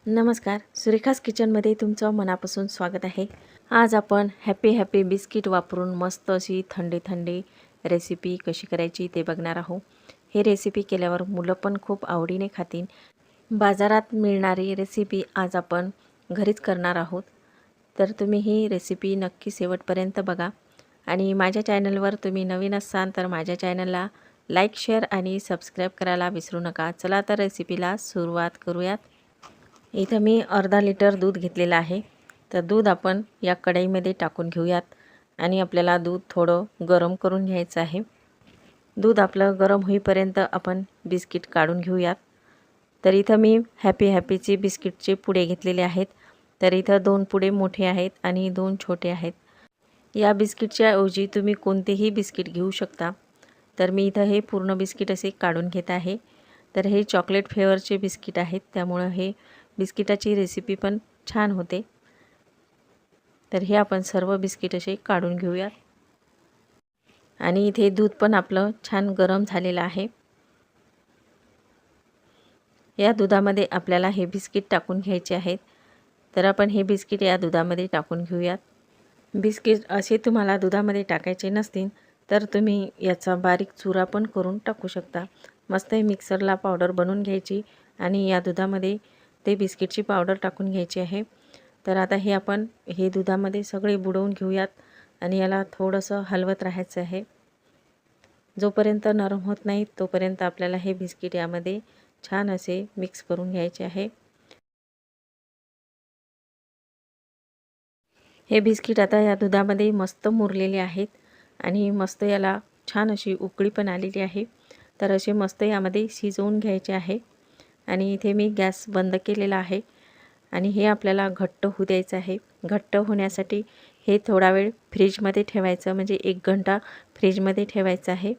नमस्कार, सुरेखास किचनमध्ये तुमचं मनापासून स्वागत आहे। आज आपण हॅपी बिस्किट वापरून मस्त अशी थंडी थंडी रेसिपी कशी करायची ते बघणार आहोत। हे रेसिपी केल्यावर मुलं पण खूप आवडीने खातील। बाजारात मिळणारी रेसिपी आज आपण घरीच करणार आहोत, तर तुम्ही ही रेसिपी नक्की शेवटपर्यंत बघा। आणि माझ्या चॅनलवर तुम्ही नवीन असाल तर माझ्या चॅनलला लाईक, शेअर आणि सबस्क्राईब करायला विसरू नका। चला तर रेसिपीला सुरुवात करूयात। इथं मी अर्धा लिटर दूध घेतलेलं आहे। तर दूध आपण या कढईमध्ये टाकून घेऊयात आणि आपल्याला दूध थोडं गरम करून घ्यायचं आहे। दूध आपलं गरम होईपर्यंत आपण बिस्किट काढून घेऊयात। तर इथं मी हॅपीचे बिस्किटचे पुडे घेतलेले आहेत। तर इथं 2 पुडे मोठे आहेत आणि 2 छोटे आहेत। या बिस्किटच्या ऐवजी तुम्ही कोणतेही बिस्किट घेऊ शकता। तर मी इथं हे पूर्ण बिस्किट असे काढून घेत आहे। तर हे चॉकलेट फ्लेवरचे बिस्किट आहेत, त्यामुळे हे बिस्किटाची रेसिपी पण छान होते। तर हे आपण सर्व बिस्किट असे काढून घेऊया। आणि इथे दूध पण आपलं छान गरम झालेलं आहे। या दुधामध्ये आपल्याला हे बिस्किट टाकून घ्यायचे आहेत। तर आपण हे बिस्किट या दुधामध्ये टाकून घेऊयात। बिस्किट असे तुम्हाला दुधामध्ये टाकायचे नसतील तर तुम्ही याचा बारीक चुरा पण करून टाकू शकता। मस्त हे मिक्सरला पावडर बनवून घ्यायची आणि या दुधामध्ये ते बिस्किटची पावडर टाकून घ्यायची आहे। तर आता हे आपण हे दुधामध्ये सगळे बुडवून घेऊयात आणि याला थोडंसं हलवत राहायचं आहे। जोपर्यंत नरम होत नाही तोपर्यंत आपल्याला हे बिस्किट यामध्ये छान असे मिक्स करून घ्यायचे आहे। हे बिस्किट आता या दुधामध्ये मस्त मुरलेले आहेत आणि मस्त याला छान अशी उकळी पण आलेली आहे। तर असे मस्त यामध्ये शिजवून घ्यायचे आहे। आणि इथे मी गॅस बंद केलेला आहे आणि हे आपल्याला घट्ट होऊ द्यायचं आहे। घट्ट होण्यासाठी हे थोडा वेळ फ्रीजमध्ये ठेवायचं, म्हणजे 1 घंटा फ्रीजमध्ये ठेवायचं आहे।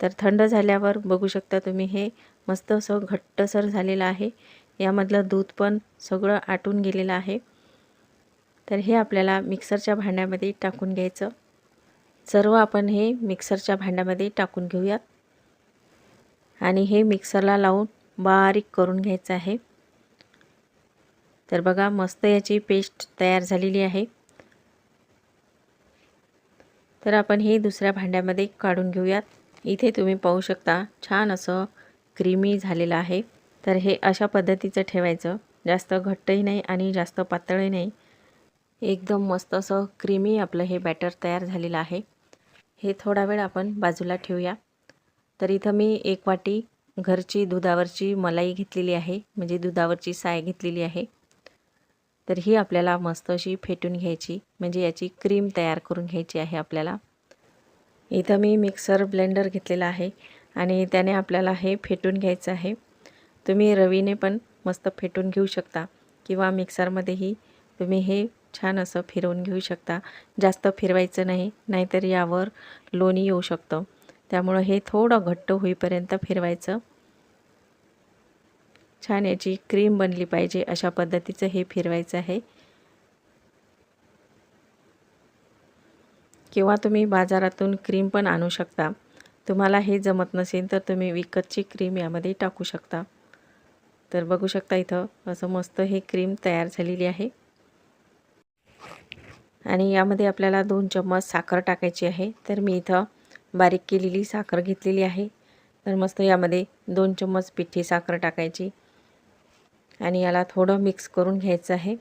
तर थंड झाल्यावर बघू शकता तुम्ही हे मस्त असं घट्टसर झालेलं आहे। यामधलं दूध पण सगळं आटून गेलेलं आहे। तर हे आपल्याला मिक्सरच्या भांड्यामध्ये टाकून घ्यायचं। सर्व आपण हे मिक्सरच्या भांड्यामध्ये टाकून घेऊयात आणि हे मिक्सरला लावून बारीक करून घ्यायचं आहे। तर बघा मस्त याची पेस्ट तयार झालेली आहे। तर आपण हे दुसऱ्या भांड्यामध्ये काढून घेऊयात। इथे तुम्ही पाहू शकता छान असं क्रीमी झालेलं आहे। तर हे अशा पद्धतीचं ठेवायचं, जास्त घट्टही नाही आणि जास्त पातळही नाही। एकदम मस्त असं क्रीमी आपलं हे बॅटर तयार झालेलं आहे। हे थोडा वेळ आपण बाजूला ठेवूया। तर इथं मी 1 वाटी घरची दुधावरची मलाई घेतलेली आहे, म्हणजे दुधावरची साय घेतलेली आहे। तर ही आपल्याला मस्त अशी फेटून घ्यायची, म्हणजे याची क्रीम तयार करून घ्यायची आहे आपल्याला। इथं मी मिक्सर ब्लेंडर घेतलेला आहे आणि त्याने आपल्याला हे फेटून घ्यायचं आहे। तुम्ही रवीने पण मस्त फेटून घेऊ शकता किंवा मिक्सरमध्येही तुम्ही हे छान असं फिरवून घेऊ शकता। जास्त फिरवायचं नाही, नाहीतर यावर लोणी येऊ शकतं। त्यामुळे हे थोडं घट्ट होईपर्यंत फिरवायचं। छान याची क्रीम बनली पाहिजे अशा पद्धतीचं हे फिरवायचं आहे। किंवा तुम्ही बाजारातून क्रीम पण आणू शकता। तुम्हाला हे जमत नसेल तर तुम्ही विकतची क्रीम यामध्ये टाकू शकता। तर बघू शकता इथं असं मस्त हे क्रीम तयार झालेली आहे। आणि यामध्ये आपल्याला 2 चम्मच साखर टाकायची आहे। तर मी इथं बारीक केलेली साखर घेतलेली आहे। तर मस्त यामध्ये 2 चम्मच पिठी साखर टाकायची आणि याला थोडं मिक्स करून घ्यायचं आहे।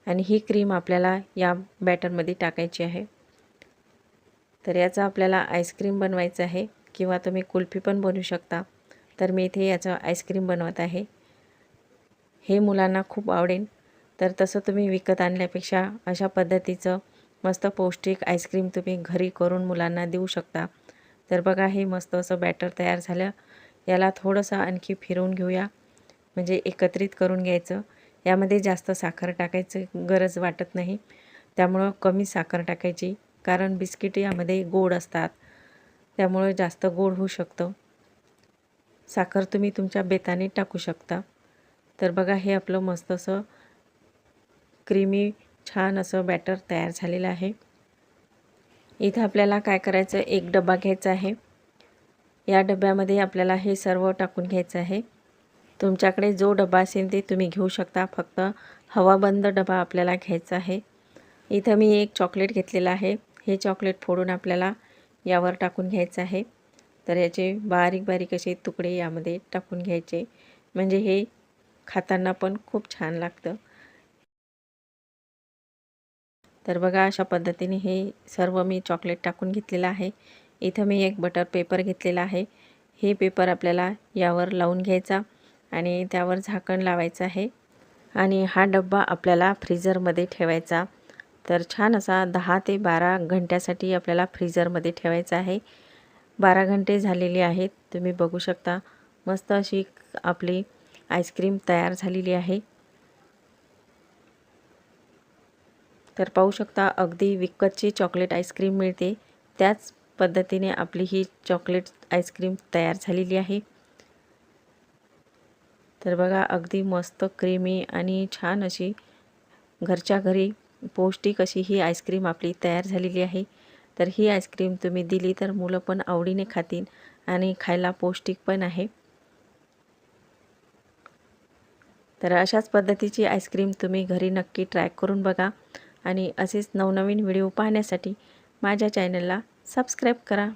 आणि ही क्रीम आपल्याला या बॅटरमध्ये टाकायची आहे। तर याचा आपल्याला आईस्क्रीम बनवायचं आहे किंवा तुम्ही कुल्फी पण बनवू शकता। तर मी इथे याचं आईस्क्रीम बनवत आहे। हे मुलांना खूप आवडेल। तर तसं तुम्ही विकत आणल्यापेक्षा अशा पद्धतीचं मस्त पौष्टिक आईस्क्रीम तुम्ही घरी करून मुलांना देऊ शकता। तर बघा हे मस्त असं बॅटर तयार झालं। याला थोडंसं आणखी फिरवून घेऊया, म्हणजे एकत्रित करून घ्यायचं। यामध्ये जास्त साखर टाकायची गरज वाटत नाही, त्यामुळं कमी साखर टाकायची, कारण बिस्किट यामध्ये गोड असतात, त्यामुळे जास्त गोड होऊ शकतं। साखर तुम्ही तुमच्या बेताने टाकू शकता। तर बघा हे आपलं मस्त असं क्रीमी छान असं बॅटर तयार झालेलं आहे। इथं आपल्याला काय करायचं, 1 डबा घ्यायचा आहे। या डब्यामध्ये आपल्याला हे सर्व टाकून घ्यायचं आहे। तुमच्याकडे जो डबा असेल ते तुम्ही घेऊ शकता, फक्त हवाबंद डबा आपल्याला घ्यायचा आहे। इथं मी एक चॉकलेट घेतलेलं आहे। हे चॉकलेट फोडून आपल्याला यावर टाकून घ्यायचं आहे। तर याचे बारीक बारीक असे तुकडे यामध्ये टाकून घ्यायचे, म्हणजे हे खाताना पण खूप छान लागतं। तर बघा अशा पद्धतीने हे सर्व मी चॉकलेट टाकून घेतलेलं आहे। इथं मी एक बटर पेपर घेतलेला आहे। हे पेपर आपल्याला यावर लावून घ्यायचा आणि त्यावर झाकण लावायचं आहे आणि हा डब्बा आपल्याला फ्रीझरमध्ये ठेवायचा। तर छान असा 10 ते 12 घंट्यासाठी आपल्याला फ्रीझरमध्ये ठेवायचा आहे। 12 घंटे झालेले आहेत, तुम्ही बघू शकता। मस्त अशी आपली आईस्क्रीम तयार झालेली आहे। तर पाहू शकता, अगदी विकतची चॉकलेट आईस्क्रीम मिळते त्याच पद्धतीने आपली ही चॉकलेट आईस्क्रीम तयार झालेली आहे। तर बघा अगदी मस्त क्रीमी आणि छान अशी घरच्या घरी पौष्टिक अशी ही आईस्क्रीम आपली तयार झालेली आहे। तर ही आईस्क्रीम तुम्ही दिली तर मुलं पण आवडीने खातील आणि खायला पौष्टिक पण आहे। तर अशाच पद्धतीची आईस्क्रीम तुम्ही घरी नक्की ट्राय करून बघा आणि असेच नवनवीन व्हिडिओ पाहण्यासाठी माझ्या चॅनलला सबस्क्राईब करा।